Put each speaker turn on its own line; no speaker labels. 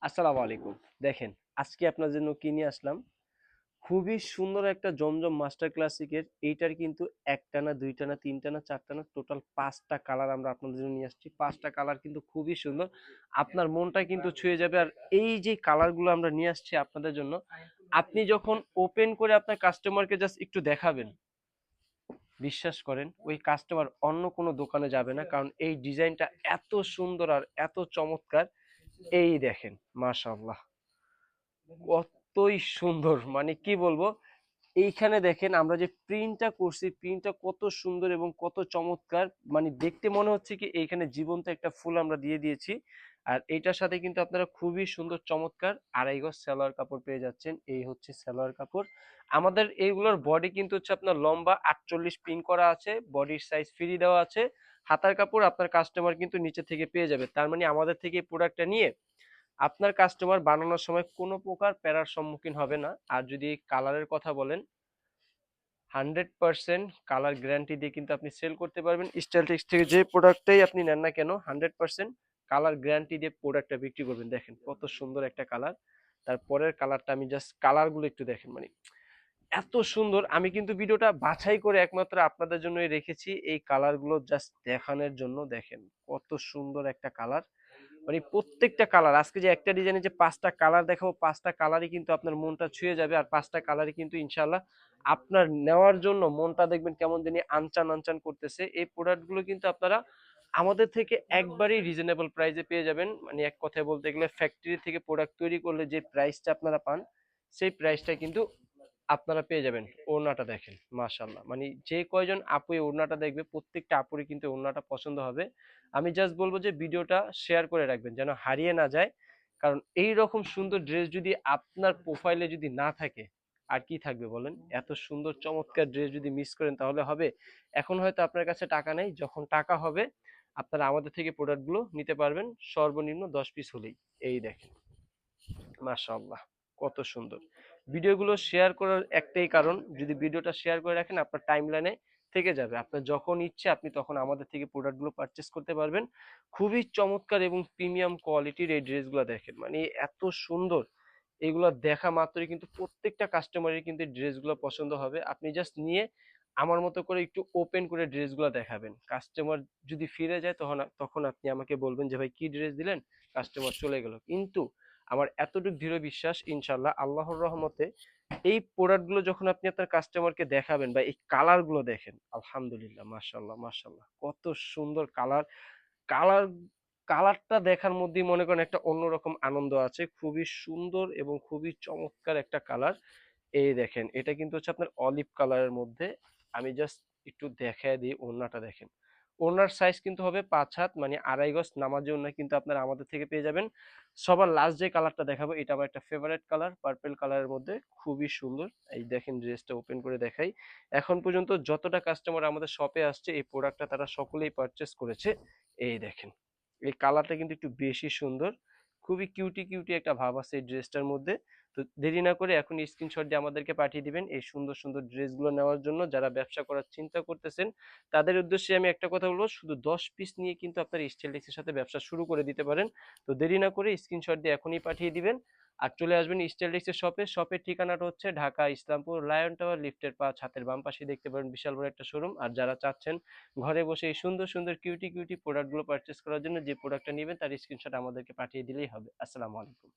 আসসালামু আলাইকুম। দেখেন, আজকে আপনার জন্য কি নিয়ে আসলাম? খুবই সুন্দর একটা জমজম মাস্টার ক্লাসিকের এইটার কিন্তু একটা না, দুইটা না, তিনটা না, চারটা না, টোটাল ৫টা কালার আমরা আপনাদের জন্য নিয়ে আসছি। ৫টা কালার কিন্তু খুবই সুন্দর। আপনার মনটা কিন্তু ছুঁয়ে যাবে। আর এই যে কালারগুলো আমরা নিয়ে আসছি আপনাদের জন্য, আপনি যখন ওপেন করে আপনার কাস্টমারকে জাস্ট একটু দেখাবেন, বিশ্বাস করেন ওই কাস্টমার অন্য কোনো দোকানে যাবে না। কারণ এই ডিজাইনটা এত সুন্দর আর এত চমৎকার। এই দেখেন, মাশাআল্লাহ। কতই সুন্দর, মানে কি বলবো। এইখানে দেখেন আমরা যে প্রিন্টটা করছি, প্রিন্টটা কত সুন্দর এবং কত চমৎকার। মানে দেখতে মনে হচ্ছে কি এইখানে জীবন্ত একটা ফুল আমরা দিয়ে দিয়েছি। আর এইটার সাথে কিন্তু আপনারা খুবই সুন্দর চমৎকার আড়াই গজ সালোয়ার কাপড় পেয়ে যাচ্ছেন। এই হচ্ছে সালোয়ার কাপড়। আমাদের এইগুলোর বডি কিন্তু হচ্ছে আপনার লম্বা 48 পিন করা আছে, বডির সাইজ ফ্রি দেওয়া আছে। হাতার কাপড় আপনার কাস্টমার কিন্তু নিচে থেকে পেয়ে যাবে। তার মানে আমাদের থেকে এই প্রোডাক্টটা নিয়ে আপনার কাস্টমার বানানোর সময় কোনো প্রকার প্যারার সম্মুখীন হবে না। আর যদি কালারের কথা বলেন, 100% কালার গ্যারান্টি দিয়ে কিন্তু আপনি সেল করতে পারবেন। স্টাইলটেক্স থেকে যে প্রোডাক্টটাই আপনি নেন না কেন, 100% কালার গ্যারান্টি দিয়ে প্রোডাক্টটা বিক্রি করবেন। দেখেন কত সুন্দর একটা কালার। তারপরের কালারটা আমি জাস্ট কালারগুলো একটু দেখেন, মানে এত সুন্দর। আমি কিন্তু ভিডিওটা বাছাই করে একমাত্র আপনাদের জন্যই রেখেছি এই কালারগুলো জাস্ট দেখানোর জন্য। দেখেন কত সুন্দর একটা কালার, মানে প্রত্যেকটা কালার। আজকে যে একটা ডিজাইনে যে 5টা কালার দেখাবো, 5টা কালারই কিন্তু আপনার মনটা ছুঁয়ে যাবে। আর 5টা কালারই কিন্তু ইনশাল্লাহ আপনার নেওয়ার জন্য মনটা দেখবেন কেমন জানি আনচান আনচান করতেছে। এই প্রোডাক্টগুলো কিন্তু আপনারা আমাদের থেকে একবারেই রিজনেবল প্রাইসে পেয়ে যাবেন। মানে এক কথায় বলতে গেলে ফ্যাক্টরি থেকে প্রোডাক্ট তৈরি করলে যে প্রাইসটা আপনারা পান, সেই প্রাইসটা কিন্তু আপনারা পেয়ে যাবেন। ওড়নাটা দেখেন, মাশাআল্লাহ। মানে যে কয়জন আপু এই ওড়নাটা দেখবে, প্রত্যেকটা আপুরই কিন্তু ওড়নাটা পছন্দ হবে। আমি জাস্ট বলবো যে ভিডিওটা শেয়ার করে রাখবেন যেন হারিয়ে না যায়। কারণ এই রকম সুন্দর ড্রেস যদি আপনার প্রোফাইলে যদি না থাকে, আর কি থাকবে বলেন? এত সুন্দর চমৎকার ড্রেস যদি মিস করেন তাহলে হবে? এখন হয়তো আপনার কাছে টাকা নেই, যখন টাকা হবে আপনারা আমাদের থেকে প্রোডাক্টগুলো নিতে পারবেন সর্বনিম্ন 10 পিস হলেই। এই দেখেন, মাশাআল্লাহ, কত সুন্দর। ভিডিওগুলো শেয়ার করার একটাই কারণ, যদি ভিডিওটা শেয়ার করে রাখেন আপনার টাইমলাইনে থেকে যাবে। আপনার যখন ইচ্ছে আপনি তখন আমাদের থেকে প্রোডাক্টগুলো পারচেস করতে পারবেন। খুবই চমৎকার এবং প্রিমিয়াম কোয়ালিটির এই ড্রেসগুলো দেখেন, মানে এত সুন্দর। এগুলো দেখা মাত্রই কিন্তু প্রত্যেকটা কাস্টমারের কিন্তু ড্রেসগুলো পছন্দ হবে। আপনি জাস্ট নিয়ে আমার মতো করে একটু ওপেন করে ড্রেসগুলো দেখাবেন। কাস্টমার যদি ফিরে যায় তখন তখন আপনি আমাকে বলবেন যে ভাই কি ড্রেস দিলেন, কাস্টমার চলে গেল। কিন্তু আমার এতটুকু দৃঢ় বিশ্বাস, ইনশাল্লাহ আল্লাহর রহমতে এই প্রোডাক্টগুলো যখন আপনি আপনার কাস্টমারকে দেখাবেন বা এই কালারগুলো দেখেন, আলহামদুলিল্লাহ, মাশাল্লাহ মাশাল্লাহ, কত সুন্দর কালার। কালার কালারটা দেখার মধ্যেই মনে করেন একটা অন্যরকম আনন্দ আছে। খুবই সুন্দর এবং খুবই চমৎকার একটা কালার। এই দেখেন, এটা কিন্তু হচ্ছে আপনার অলিভ কালারের মধ্যে। আমি জাস্ট একটু দেখায় দিই, ওড়নাটা দেখেন। ওড়নার সাইজ কিন্তু হবে 5 হাত, মানে আড়াই গজ নামাজি ওড়না কিন্তু আপনারা আমাদের থেকে পেয়ে যাবেন। সবার লাস্ট যে কালারটা দেখাবো এটা আমার একটা ফেভারিট কালার, পার্পল কালারের মধ্যে, খুবই সুন্দর। এই দেখেন ড্রেসটা ওপেন করে দেখাই। এখন পর্যন্ত যতটা কাস্টমার আমাদের শপে আসছে এই প্রোডাক্টটা তারা সকলেই পারচেস করেছে। এই দেখেন, এই কালারটা কিন্তু একটু বেশি সুন্দর। খুবই কিউটি কিউটি একটা ভাব আছে এই ড্রেসটার মধ্যে। তো দেরি না করে এখন স্ক্রিনশট দিয়ে আমাদেরকে পাঠিয়ে দিবেন এই সুন্দর সুন্দর ড্রেসগুলো নেওয়ার জন্য। যারা ব্যবসা করার চিন্তা করতেছেন তাদের উদ্দেশ্যে আমি একটা কথা বলবো, শুধু 10 পিস নিয়ে কিন্তু আপনার স্টাইলটেক্সের সাথে ব্যবসা শুরু করে দিতে পারেন। তো দেরি না করে স্ক্রিনশট দিয়ে এখনই পাঠিয়ে দিবেন। আর চলে আসবেন স্টাইলটেক্সের শপে। শপের ঠিকানাটা হচ্ছে ঢাকা ইসলামপুর লায়ন টাওয়ার লিফটের 5 হাতের বাম পাশে দেখতে পারেন বিশাল বড় একটা শোরুম। আর যারা চাচ্ছেন ঘরে বসে এই সুন্দর সুন্দর কিউটি কিউটি প্রোডাক্টগুলো পারচেস করার জন্য, যে প্রোডাক্টটা নেবেন তার স্ক্রিনশট আমাদেরকে পাঠিয়ে দিলেই হবে। আসসালামু আলাইকুম।